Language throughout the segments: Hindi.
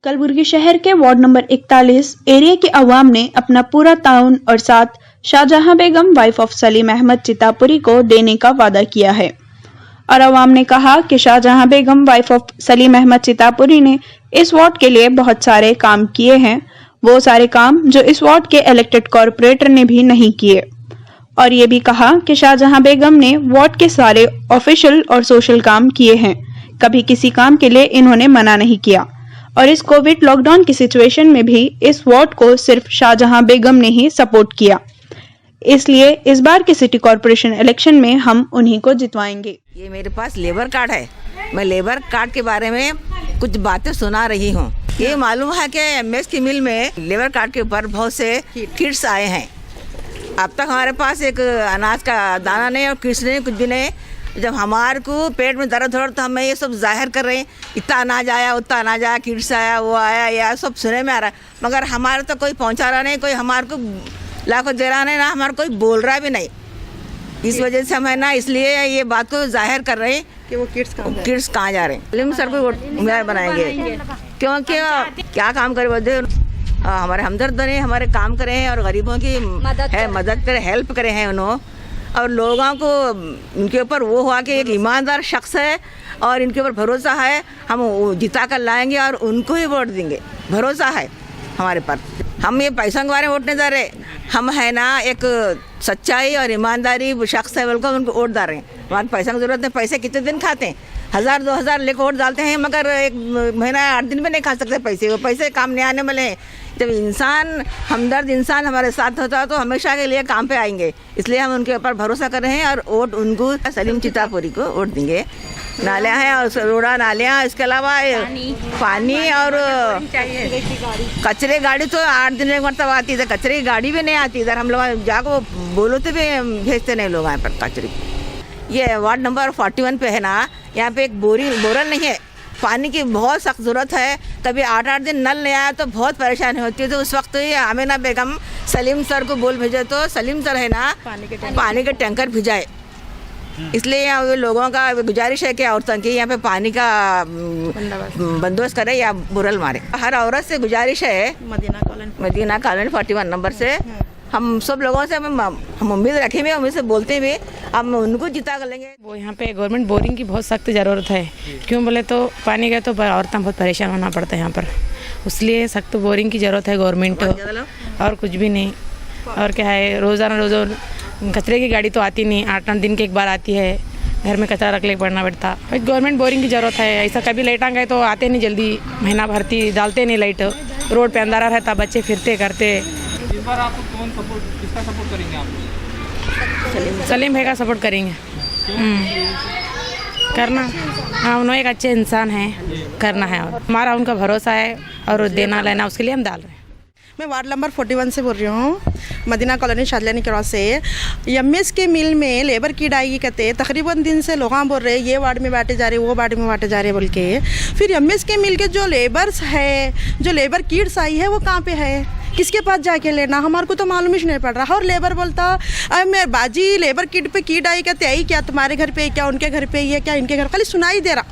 कलबुर्गी शहर के वार्ड नंबर 41 एरिया के अवाम ने अपना पूरा ताउन और साथ शाहजहां बेगम वाइफ ऑफ सलीम अहमद चितापुरी को देने का वादा किया है और अवाम ने कहा कि शाहजहां बेगम वाइफ ऑफ सलीम अहमद चितापुरी ने इस वार्ड के लिए बहुत सारे काम किए हैं, वो सारे काम जो इस वार्ड के इलेक्टेड कॉरपोरेटर ने भी नहीं किए। और ये भी कहा कि शाहजहां बेगम ने वार्ड के सारे ऑफिशियल और सोशल काम किए हैं, कभी किसी काम के लिए इन्होंने मना नहीं किया और इस कोविड लॉकडाउन की सिचुएशन में भी इस वार्ड को सिर्फ शाहजहां बेगम ने ही सपोर्ट किया, इसलिए इस बार के सिटी कॉर्पोरेशन इलेक्शन में हम उन्हीं को जितवाएंगे। ये मेरे पास लेबर कार्ड है, मैं लेबर कार्ड के बारे में कुछ बातें सुना रही हूँ। ये मालूम है कि एमएस की मिल में लेबर कार्ड के ऊपर बहुत से किट्स आए हैं। अब तक हमारे पास एक अनाज का दाना नहीं और किट्स नहीं, कुछ भी नहीं। जब हमारे को पेट में दर्द हो रहा तो हमें ये सब जाहिर कर रहे हैं, इतना अनाज आया, उतना अनाज आया, किट्स आया, वो आया, यह सब सुने में आ रहा है, मगर हमारे तो कोई पहुँचा रहा नहीं, कोई हमारे को लाखों दे रहा नहीं, ना हमारे कोई बोल रहा भी नहीं। इस वजह से हम है ना, इसलिए ये बात को जाहिर कर रहे हैं कि वो किट्स कहाँ जा रहे हैं। सलीम सर को उम्मीदवार बनाएंगे, क्योंकि क्या काम करे बोलते, हमारे हमदर्द ने हमारे काम करे हैं और गरीबों की मदद करे, हेल्प करे हैं उन्होंने। और लोगों को इनके ऊपर वो हुआ कि एक ईमानदार शख्स है और इनके ऊपर भरोसा है, हम जिता कर लाएंगे और उनको ही वोट देंगे, भरोसा है हमारे पर। हम ये पैसों के बारे में वोट नहीं दे रहे, हम है ना एक सच्चाई और ईमानदारी शख्स है बोलकर उनको वोट डाल रहे हैं। वहाँ पैसा की ज़रूरत नहीं, पैसे कितने दिन खाते हैं, 1000-2000 लेकर वोट डालते हैं, मगर एक महीना 8 दिन में नहीं खा सकते पैसे, वो पैसे काम नहीं आने वाले हैं। जब इंसान हमदर्द इंसान हमारे साथ होता है तो हमेशा के लिए काम पे आएंगे, इसलिए हम उनके ऊपर भरोसा कर रहे हैं और वोट उनको सलीम चितापुरी को वोट देंगे। नालियाँ हैं और रोड़ा नालियाँ, इसके अलावा पानी और कचरे गाड़ी तो 8 दिन में मतलब आती है, कचरे की गाड़ी भी नहीं आती इधर। हम लोग जाको बोलो तो भी भेजते नहीं लोग यहाँ पर कचरे। ये वार्ड नंबर 41 पे है ना, यहाँ पे एक बोरल नहीं है, पानी की बहुत सख्त ज़रूरत है। कभी 8-8 दिन नल नहीं आया तो बहुत परेशानी होती है। तो उस वक्त ये आमिना बेगम सलीम सर को बोल भेजे तो सलीम सर है ना पानी के टैंकर भिजाए। इसलिए यहाँ लोगों का गुजारिश है कि औरतों की यहाँ पे पानी का बंदोबस्त करे या बुरल मारे। हर औरत से गुजारिश है, मदीना कॉलोनी 41 नंबर से हम सब लोगों से हम उम्मीद रखे हुए, उम्मीद से बोलते हुए हम उनको जिता कर लेंगे। वो यहाँ पे गवर्नमेंट बोरिंग की बहुत सख्त ज़रूरत है, क्यों बोले तो पानी का तो औरतें बहुत परेशान होना पड़ता है यहाँ पर, इसलिए सख्त बोरिंग की ज़रूरत है गवर्नमेंट को, और कुछ भी नहीं। और क्या है, रोज़ाना कचरे की गाड़ी तो आती नहीं, 8-9 दिन के एक बार आती है, घर में कचरा रख ले पड़ना पड़ता। गवर्नमेंट बोरिंग की ज़रूरत है। ऐसा कभी लाइट आ गए तो आते नहीं जल्दी, महीना भरती डालते नहीं लाइट, रोड पे अंधारा रहता, बच्चे फिरते करते। इस बार आप किसका सपोर्ट करेंगे आप? सलीम भाई का सपोर्ट करेंगे। करना, हाँ उन्होंने एक अच्छे इंसान हैं, करना है और हमारा उनका भरोसा है और देना लेना उसके लिए हम डाल रहे हैं। मैं वार्ड नंबर 41 से बोल रही हूँ, मदीना कॉलोनी शादलानी क्रॉस से। एमएस के मिल में लेबर की डाई कहते तकरीबन दिन से लोग बोल रहे ये वार्ड में बांटे जा रहे, वो वार्ड में बांटे जा रहे बोल के। फिर एमएस के मिल के जो लेबर्स है, जो लेबर किट्स आई है, वो कहाँ पे है, किसके पास जाके लेना, हमारे को तो मालूम ही नहीं पड़ रहा। और लेबर बोलता अरे मैं बाजी लेबर किट पे किट आई कहते आई क्या तुम्हारे घर पे, क्या उनके घर पे ही है, क्या इनके घर, खाली सुनाई दे रहा।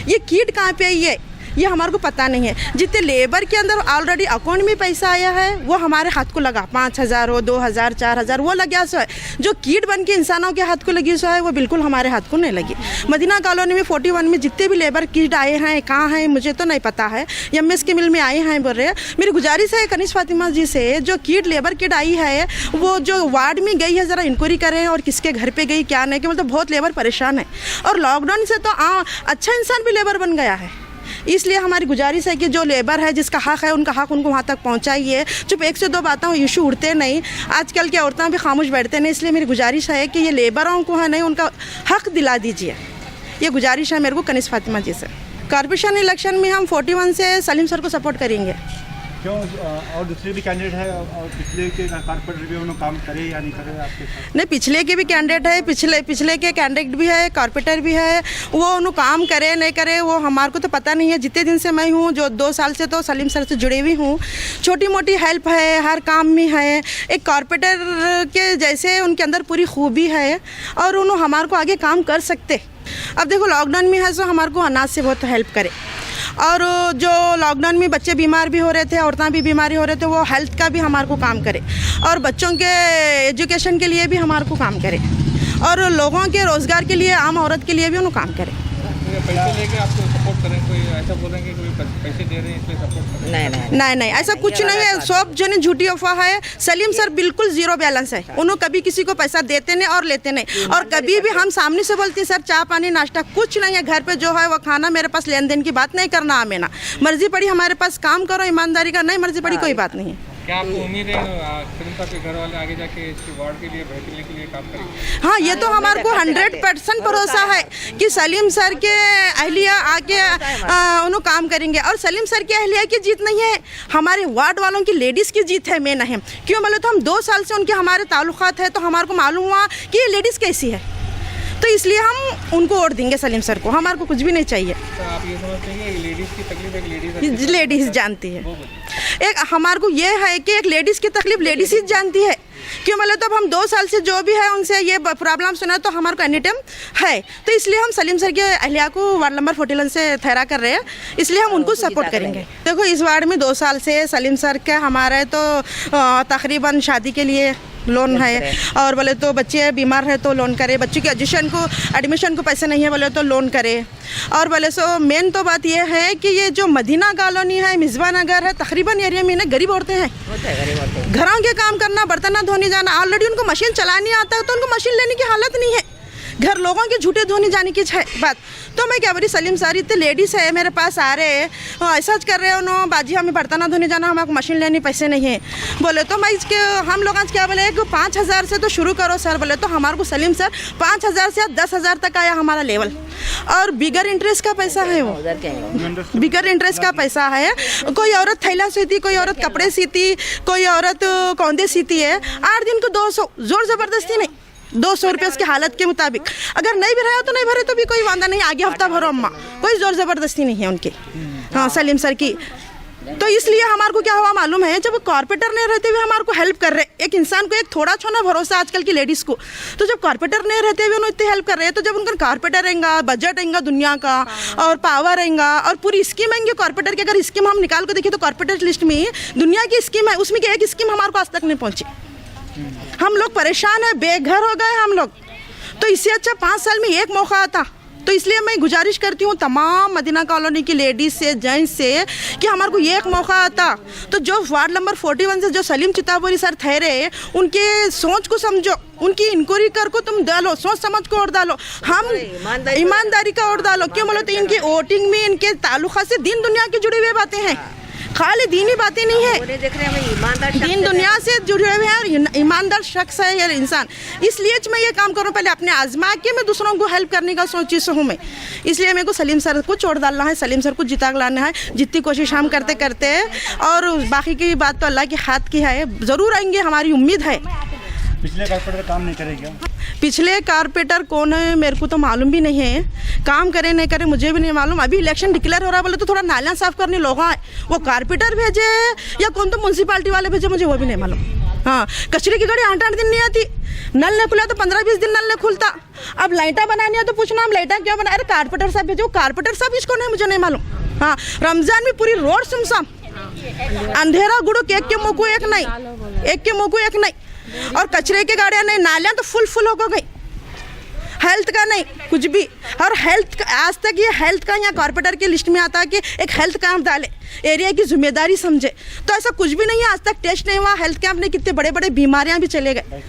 ये किट कहाँ पे आई है ये हमारे को पता नहीं है। जितने लेबर के अंदर ऑलरेडी अकाउंट में पैसा आया है वो हमारे हाथ को लगा, 5000 हो, 2000, 4000 वो लगा सो है। जो कीट बन के इंसानों के हाथ को लगी सो है वो बिल्कुल हमारे हाथ को नहीं लगी। मदीना कॉलोनी में 41 में जितने भी लेबर कीट आए हैं कहाँ हैं मुझे तो नहीं पता है, एमएस के मिल में आए हैं बोल रहे हैं। मेरी गुजारिश है कनिश फातिमा जी से, जो कीट लेबर किट आई है वो जो वार्ड में गई है ज़रा इंक्वायरी करें और किसके घर पर गई क्या नहीं, कि मतलब बहुत लेबर परेशान है। और लॉकडाउन से तो अच्छा इंसान भी लेबर बन गया है, इसलिए हमारी गुजारिश है कि जो लेबर है जिसका हक है उनका हक उनको वहाँ तक पहुँचाइए। चुप 1 से 2 बातों इशू उठते नहीं, आजकल की औरतें भी खामोश बैठते नहीं, इसलिए मेरी गुजारिश है कि ये लेबरों को है नहीं उनका हक दिला दीजिए। ये गुजारिश है मेरे को कनिश फातिमा जी से। कॉर्पोरेशन इलेक्शन में हम 41 से सलीम सर को सपोर्ट करेंगे। क्यों? और दूसरे भी कैंडिडेट है और पिछले के कॉर्पोरेटर भी उन्होंने काम करे या नहीं करे आपके साथ? नहीं, पिछले के भी कैंडिडेट है, पिछले के कैंडिडेट भी है, कॉर्पोरेटर भी है, वो उन्होंने काम करे नहीं करे वो हमारे को तो पता नहीं है। जितने दिन से मैं हूँ, जो 2 साल से तो सलीम सर से जुड़ी हुई हूँ, छोटी मोटी हेल्प है, हर काम में है, एक कॉर्पोरेटर के जैसे उनके अंदर पूरी खूबी है और उन्होंने हमारे को आगे काम कर सकते। अब देखो लॉकडाउन में है तो हमारे को अनाज से बहुत हेल्प करे और जो लॉकडाउन में बच्चे बीमार भी हो रहे थे, औरतें भी बीमारी हो रहे थे, वो हेल्थ का भी हमारे को काम करे और बच्चों के एजुकेशन के लिए भी हमारे को काम करे और लोगों के रोज़गार के लिए, आम औरत के लिए भी उन्होंने काम करे। पैसे लेके आपको सपोर्ट करें, कोई ऐसा बोलेंगे कोई पैसे दे रहे हैं इसलिए सपोर्ट करें? नहीं, ऐसा कुछ नहीं है। सब जो झूठी अफवाह है। सलीम सर बिल्कुल जीरो बैलेंस है। उन्होंने कभी किसी को पैसा देते नहीं और लेते नहीं, और कभी भी हम सामने से बोलते हैं सर चाय पानी नाश्ता कुछ नहीं है, घर पे जो है वो खाना, मेरे पास लेन देन की बात नहीं करना हमें ना, मर्जी पड़ी हमारे पास काम करो ईमानदारी का, नहीं मर्जी पड़ी कोई बात नहीं है। क्या आपको उम्मीद है सलीम साहब के घर वाले आगे जाके इसके वार्ड के लिए बेहतरी के लिए काम करेंगे? हाँ, ये तो हमारे को 100% भरोसा है कि सलीम सर के अहलिया आके उन्होंने काम करेंगे। और सलीम सर की अहलिया की जीत नहीं है, हमारे वार्ड वालों की लेडीज़ की जीत है, मेन है। क्यों बोले तो हम 2 साल से उनके हमारे ताल्लुकात है, तो हमारे को मालूम हुआ कि ये लेडीज़ कैसी है, तो इसलिए हम उनको वोट देंगे सलीम सर को। हमारे को कुछ भी नहीं चाहिए। तो आप ये समझते हैं कि लेडीज़ की तकलीफ एक लेडीज़ जानती है। एक हमारे को ये है कि एक लेडीज़ की तकलीफ लेडीज़ ही जानती है। क्यों बोले तो अब हम 2 साल से जो भी है उनसे ये प्रॉब्लम सुना, तो हमारे को एनी टाइम है, तो इसलिए हम सलीम सर के अहलिया को वार्ड नंबर 41 से ठहरा कर रहे हैं, इसलिए हम उनको सपोर्ट करेंगे। देखो इस वार्ड में 2 साल से सलीम सर का हमारे तो तकरीबन शादी के लिए लोन है, और बोले तो बच्चे बीमार है तो लोन करे, बच्चे के एडमिशन को पैसे नहीं है बोले तो लोन करे, और बोले सो मेन तो बात ये है कि ये जो मदीना कॉलोनी है, मिसबा नगर है, तकरीबन एरिया में ना गरीब औरतें हैं, घरों के काम करना, बर्तन धोने जाना, ऑलरेडी उनको मशीन चलानी आता है तो उनको मशीन लेने की हालत नहीं है, घर लोगों के झूठे धोने जाने की है बात। तो मैं क्या बोली सलीम सर इतने लेडीज़ है मेरे पास आ रहे हैं, ऐसा कर रहे हो नो बाजी हमें बर्तन धोने जाना, हमारे मशीन लेनी पैसे नहीं है बोले, तो मैं इसके हम लोग आज क्या बोले कि 5,000 से तो शुरू करो सर, बोले तो हमारे को सलीम सर 5,000 से 10,000 तक आया हमारा लेवल, और बिगर इंटरेस्ट का पैसा है, वो बिगर इंटरेस्ट का पैसा है। कोई औरत थैला सीती, कोई औरत कपड़े सीती, कोई औरत कौंदे सीती है, 8 दिन को 200, जोर ज़बरदस्ती नहीं, 200 रुपये उसकी हालत के मुताबिक, अगर नहीं भरा तो नहीं भरे तो भी कोई वादा नहीं, आगे हफ्ता भरो अम्मा, कोई जोर ज़बरदस्ती नहीं है उनकी। हाँ सलीम सर की, तो इसलिए हमारे को क्या हुआ मालूम है, जब कॉर्पोरेटर नहीं रहते हुए हमारे को हेल्प कर रहे, एक इंसान को एक थोड़ा छोना भरोसा आजकल की लेडीज़ को, तो जब कॉर्पोरेटर नहीं रहते हुए उन्हें इतनी हेल्प कर रहे हैं, तो जब उनका कॉर्पोरेटर रहेगा, बजट रहेगा दुनिया का और पावर रहेगा और पूरी स्कीम आएंगे कॉर्पोरेटर की, अगर स्कीम हम निकाल कर देखिए तो कॉर्पोरेटर लिस्ट में दुनिया की स्कीम है, उसमें की एक स्कीम हमारे को आज तक नहीं पहुँची, हम लोग परेशान है, बेघर हो गए हम लोग, तो इससे अच्छा 5 साल में एक मौका आता। तो इसलिए मैं गुजारिश करती हूँ तमाम मदीना कॉलोनी की लेडीज़ से, जेंट्स से कि हमारे को एक मौका आता, तो जो वार्ड नंबर 41 से जो सलीम चितापुरी सर ठहरे, उनके सोच को समझो, उनकी इंक्वायरी कर को तुम डालो, सोच समझ को और डालो, हम ईमानदारी का और डालो। क्यों बोलो तो इनकी वोटिंग में इनके ताल्लुका से दीन दुनिया की जुड़ी हुई बातें हैं, खाली दीनी बातें नहीं है, दीन दुनिया से जुड़े हुए हैं और ईमानदार शख्स है ये इंसान। इसलिए मैं ये काम करूँ, पहले अपने आजमा के मैं दूसरों को हेल्प करने का सोची से हूँ मैं, इसलिए मेरे को सलीम सर को छोड़ डालना है, सलीम सर को जिता लाना है, जितनी कोशिश हम करते करते हैं, और बाकी की बात तो अल्लाह के हाथ की है, ज़रूर आएंगे, हमारी उम्मीद है। पिछले कॉर्पोरेटर काम नहीं करेगा? पिछले कारपेटर कौन है मेरे को तो मालूम भी नहीं है, काम करे नहीं करे मुझे भी नहीं मालूम। अभी इलेक्शन डिक्लेयर हो रहा है, बोले तो थोड़ा नालियाँ साफ करने लोग आए, वो कारपेटर भेजे या कौन तो म्यूनसिपालिटी वाले भेजे मुझे वो भी नहीं मालूम। हाँ, कचरे की गाड़ी 8-8 दिन नहीं आती, नल नहीं खुला तो 15-20 दिन नल नहीं खुलता, अब लाइटा बनानी है तो पूछना हम लाइटा क्यों बना, अरे कारपेटर साहब भेजो, कारपेटर साहब इसको नहीं मुझे नहीं मालूम। हाँ, रमजान में पूरी रोड सुमसाम, अंधेरा गुड़ो एक के मुँह को एक नहीं, एक के मुँह को एक नहीं, और कचरे की गाड़ियाँ नहीं, नालियाँ तो फुल हो गई, हेल्थ का नहीं कुछ भी। और हेल्थ आज तक ये हेल्थ का यहाँ कॉर्पोरेटर की लिस्ट में आता है कि एक हेल्थ कैंप डाले, एरिया की जिम्मेदारी समझे, तो ऐसा कुछ भी नहीं है, आज तक टेस्ट नहीं हुआ, हेल्थ कैंप ने कितने बड़े बड़े बीमारियाँ भी चले गए।